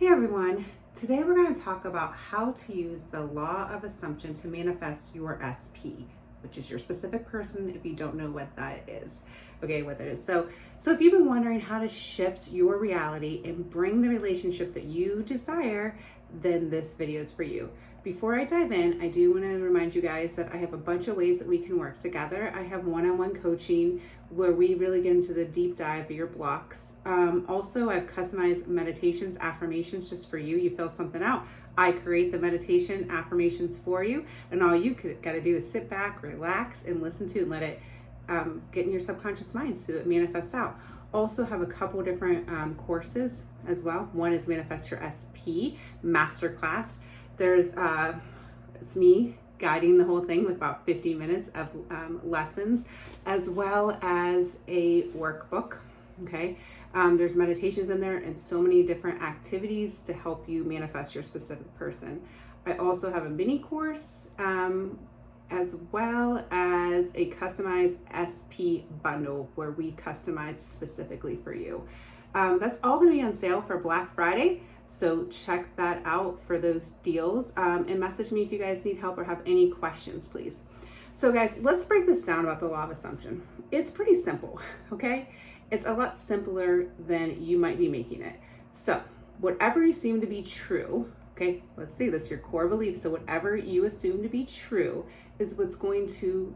Hey everyone, today we're going to talk about how to use the law of assumption to manifest your SP, which is your specific person if you don't know what that is. Okay, what that is. So if you've been wondering how to shift your reality and bring the relationship that you desire, then this video is for you. Before I dive in, I do want to remind you guys that I have a bunch of ways that we can work together. I have one-on-one coaching where we really get into the deep dive of your blocks. Also, I've customized meditations, affirmations just for you. You fill something out, I create the meditation affirmations for you, and all you got to do is sit back, relax, and listen to and let it get in your subconscious mind so it manifests out. Also have a couple different courses as well. One is Manifest Your SP Masterclass. There's it's me guiding the whole thing with about 50 minutes of lessons, as well as a workbook. Okay, there's meditations in there and so many different activities to help you manifest your specific person. I also have a mini course as well as a customized SP bundle where we customize specifically for you. That's all going to be on sale for Black Friday. So check that out for those deals and message me if you guys need help or have any questions, please. So guys, let's break this down about the law of assumption. It's pretty simple, okay? It's a lot simpler than you might be making it. So whatever you assume to be true, okay, let's see, that's your core belief. So whatever you assume to be true is what's going to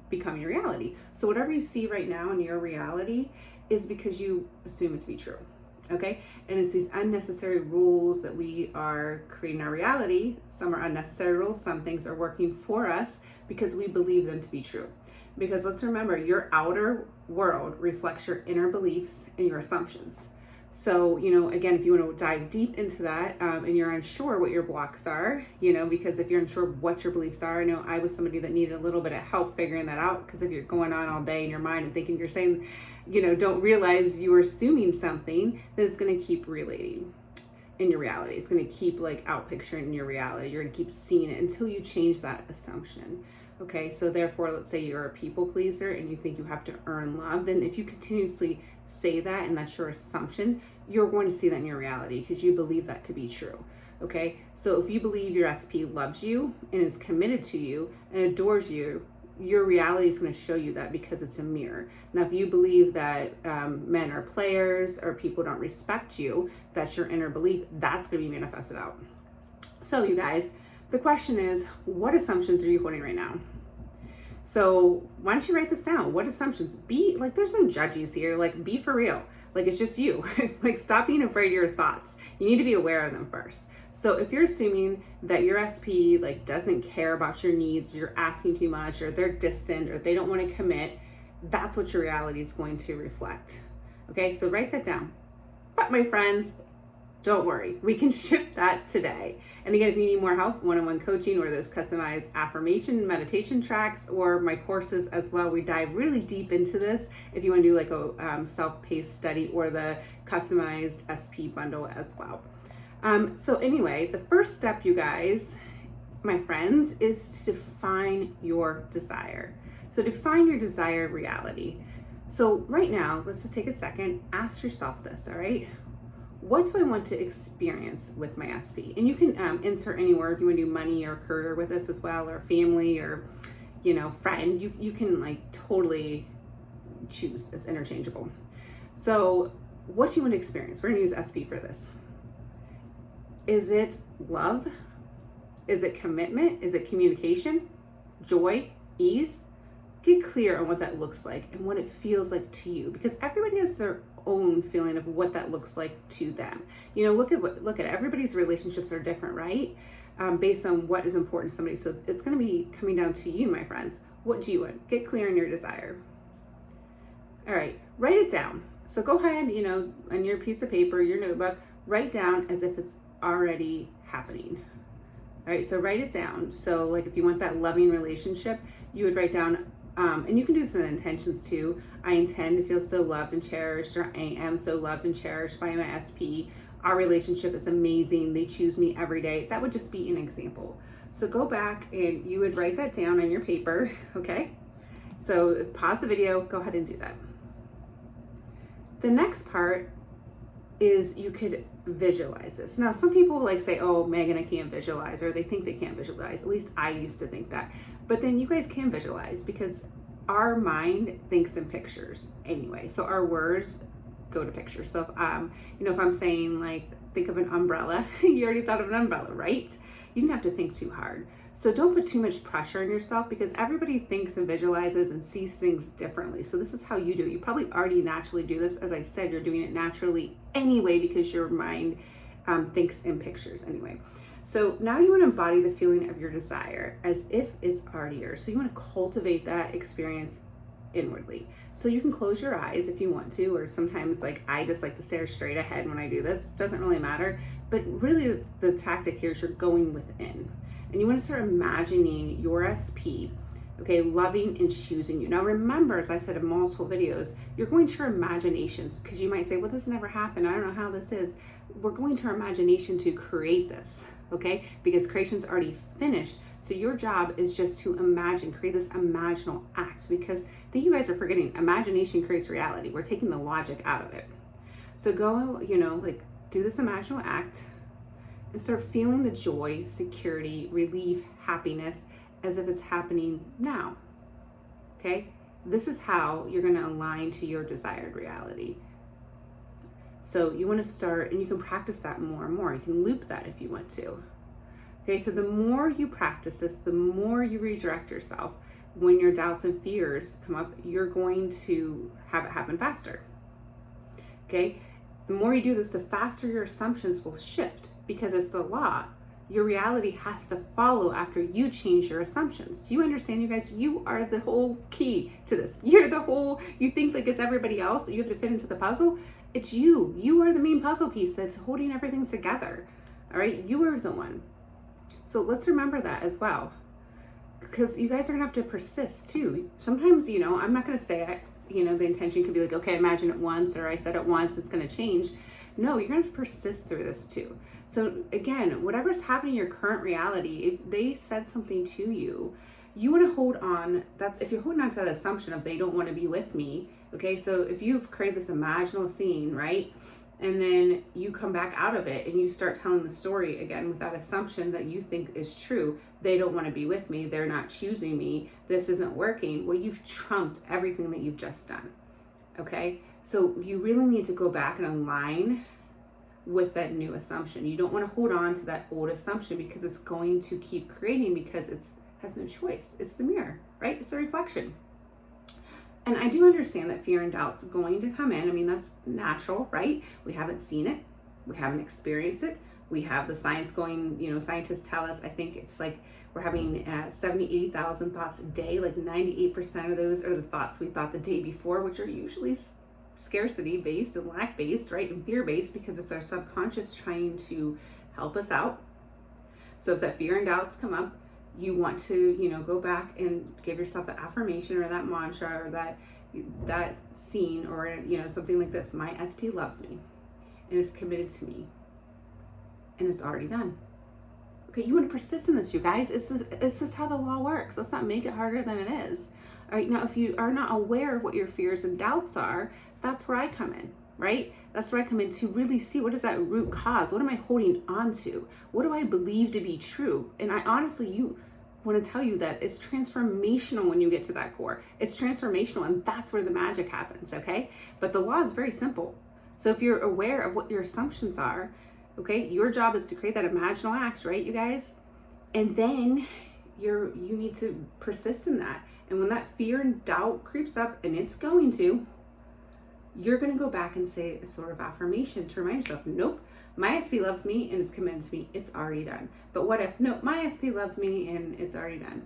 become your reality. So whatever you see right now in your reality is because you assume it to be true. Okay, and it's these unnecessary rules that we are creating our reality. Some are unnecessary rules, some things are working for us because we believe them to be true. Because let's remember, your outer world reflects your inner beliefs and your assumptions. So, again, if you want to dive deep into that and you're unsure what your blocks are, because if you're unsure what your beliefs are, I know I was somebody that needed a little bit of help figuring that out, because if you're going on all day in your mind and thinking you're saying, don't realize you're assuming something that is going to keep relating in your reality. It's going to keep out picturing your reality. You're going to keep seeing it until you change that assumption. Okay, so therefore, let's say you're a people pleaser and you think you have to earn love. Then if you continuously say that and that's your assumption, you're going to see that in your reality because you believe that to be true. Okay, so if you believe your SP loves you and is committed to you and adores you, your reality is going to show you that because it's a mirror. Now, if you believe that men are players or people don't respect you, that's your inner belief, that's going to be manifested out. So you guys, the question is, what assumptions are you holding right now? So why don't you write this down? What assumptions? There's no judges here. Be for real. It's just you. Stop being afraid of your thoughts. You need to be aware of them first. So if you're assuming that your SP doesn't care about your needs, you're asking too much, or they're distant, or they don't want to commit, that's what your reality is going to reflect. Okay, so write that down. But my friends, don't worry, we can shift that today. And again, if you need more help, one-on-one coaching or those customized affirmation meditation tracks or my courses as well, we dive really deep into this if you want to do a self-paced study or the customized SP bundle as well. So anyway, the first step, you guys, my friends, is to define your desire. So define your desired reality. So right now, let's just take a second, ask yourself this, all right? What do I want to experience with my SP? And you can insert anywhere if you want to do money or career with this as well, or family, or friend. You can totally choose. It's interchangeable. So what do you want to experience? We're going to use SP for this. Is it love? Is it commitment? Is it communication? Joy? Ease? Get clear on what that looks like and what it feels like to you, because everybody has their own feeling of what that looks like to them. Look at everybody's relationships are different, right? Based on what is important to somebody. So it's going to be coming down to you, my friends. What do you want? Get clear on your desire. All right, write it down. So go ahead, on your piece of paper, your notebook, write down as if it's already happening. All right, so write it down. So if you want that loving relationship, you would write down, and you can do this in intentions too. I intend to feel so loved and cherished, or I am so loved and cherished by my SP. Our relationship is amazing. They choose me every day. That would just be an example. So go back and you would write that down on your paper, okay? So pause the video, go ahead and do that. The next part is you could visualize this. Now, some people like say, oh, Megan, I can't visualize, or they think they can't visualize. At least I used to think that. But then you guys can visualize, because our mind thinks in pictures anyway. So our words go to pictures. So if, if I'm saying like, think of an umbrella, you already thought of an umbrella, right? You didn't have to think too hard. So don't put too much pressure on yourself, because everybody thinks and visualizes and sees things differently. So this is how you do it. You probably already naturally do this. As I said, you're doing it naturally anyway, because your mind thinks in pictures anyway. So now you want to embody the feeling of your desire as if it's already yours. So you want to cultivate that experience inwardly. So you can close your eyes if you want to, or sometimes like I just like to stare straight ahead when I do this. Doesn't really matter. But really the tactic here is you're going within. And you want to start imagining your SP, okay, loving and choosing you. Now remember, as I said in multiple videos, you're going to your imaginations, because you might say, well, this never happened. I don't know how this is. We're going to our imagination to create this, okay? Because creation's already finished. So your job is just to imagine, create this imaginal act, because I think you guys are forgetting imagination creates reality. We're taking the logic out of it. So go, do this imaginal act and start feeling the joy, security, relief, happiness as if it's happening now, okay? This is how you're gonna align to your desired reality. So you wanna start, and you can practice that more and more. You can loop that if you want to. Okay, so the more you practice this, the more you redirect yourself. When your doubts and fears come up, you're going to have it happen faster, okay? The more you do this, the faster your assumptions will shift, because it's the law. Your reality has to follow after you change your assumptions. Do you understand, you guys? You are the whole key to this. You think like it's everybody else that you have to fit into the puzzle. It's you. You are the main puzzle piece that's holding everything together. All right, you are the one. So let's remember that as well, because you guys are gonna have to persist too. Sometimes, I'm not gonna say it. The intention could be like, okay, imagine it once, or I said it once, it's going to change. No, you're going to persist through this too. So again, whatever's happening in your current reality, if they said something to you, you want to hold on. If you're holding on to that assumption of they don't want to be with me, okay? So if you've created this imaginal scene, right? And then you come back out of it and you start telling the story again with that assumption that you think is true. They don't want to be with me. They're not choosing me. This isn't working. Well, you've trumped everything that you've just done. Okay? So you really need to go back and align with that new assumption. You don't want to hold on to that old assumption, because it's going to keep creating, because it has no choice. It's the mirror, right? It's a reflection. And I do understand that fear and doubt's going to come in. I mean, that's natural, right? We haven't seen it. We haven't experienced it. We have the science going, scientists tell us, I think it's like we're having 70, 80,000 thoughts a day. Like 98% of those are the thoughts we thought the day before, which are usually scarcity based and lack based, right? And fear based, because it's our subconscious trying to help us out. So if that fear and doubts come up, you want to, go back and give yourself the affirmation or that mantra or that scene, or, something like this. My SP loves me and is committed to me, and it's already done. Okay, you want to persist in this, you guys. This is how the law works. Let's not make it harder than it is. All right, now if you are not aware of what your fears and doubts are, that's where I come in, right? That's where I come in to really see, what is that root cause? What am I holding on to? What do I believe to be true? And I honestly, want to tell you that it's transformational when you get to that core. It's transformational, and that's where the magic happens, okay? But the law is very simple. So if you're aware of what your assumptions are, okay, your job is to create that imaginal act, right, you guys? And then you need to persist in that. And when that fear and doubt creeps up, and it's going to, you're going to go back and say a sort of affirmation to remind yourself, nope, my SP loves me and is committed to me. It's already done. But what if, no, my SP loves me and it's already done.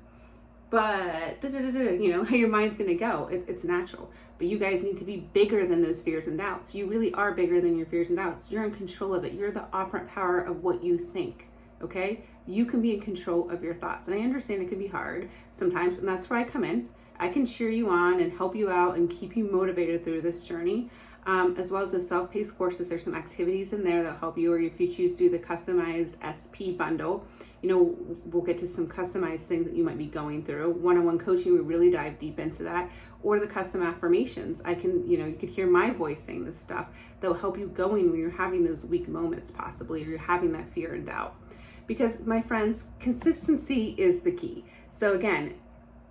But, how your mind's going to go. It's natural. But you guys need to be bigger than those fears and doubts. You really are bigger than your fears and doubts. You're in control of it. You're the operant power of what you think. Okay? You can be in control of your thoughts. And I understand it can be hard sometimes, and that's where I come in. I can cheer you on and help you out and keep you motivated through this journey. as well as the self-paced courses. There's some activities in there that help you, or if you choose to do the customized SP bundle, we'll get to some customized things that you might be going through. One-on-one coaching, we really dive deep into that. Or the custom affirmations. You could hear my voice saying this stuff that will help you going when you're having those weak moments possibly, or you're having that fear and doubt. Because my friends, consistency is the key. So again,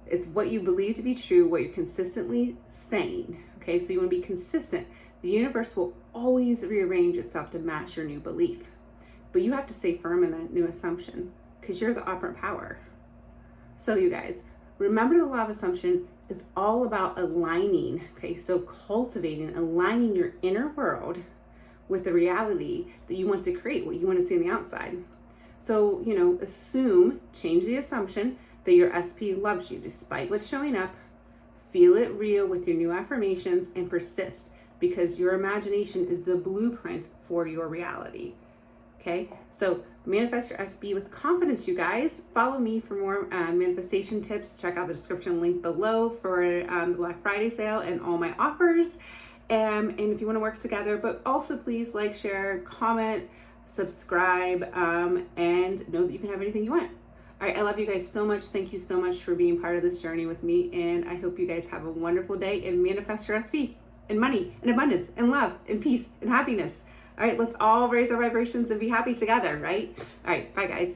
it's what you believe to be true, what you're consistently saying. Okay, so you want to be consistent. The universe will always rearrange itself to match your new belief. But you have to stay firm in that new assumption, because you're the operant power. So you guys, remember the law of assumption is all about aligning, okay? So cultivating, aligning your inner world with the reality that you want to create, what you want to see on the outside. So, change the assumption that your SP loves you despite what's showing up. Feel it real with your new affirmations and persist, because your imagination is the blueprint for your reality. Okay, so manifest your SB with confidence, you guys. Follow me for more manifestation tips. Check out the description link below for the Black Friday sale and all my offers. And if you want to work together, but also please like, share, comment, subscribe, and know that you can have anything you want. All right, I love you guys so much. Thank you so much for being part of this journey with me. And I hope you guys have a wonderful day and manifest your SB and money and abundance and love and peace and happiness. All right, let's all raise our vibrations and be happy together, right? All right, bye guys.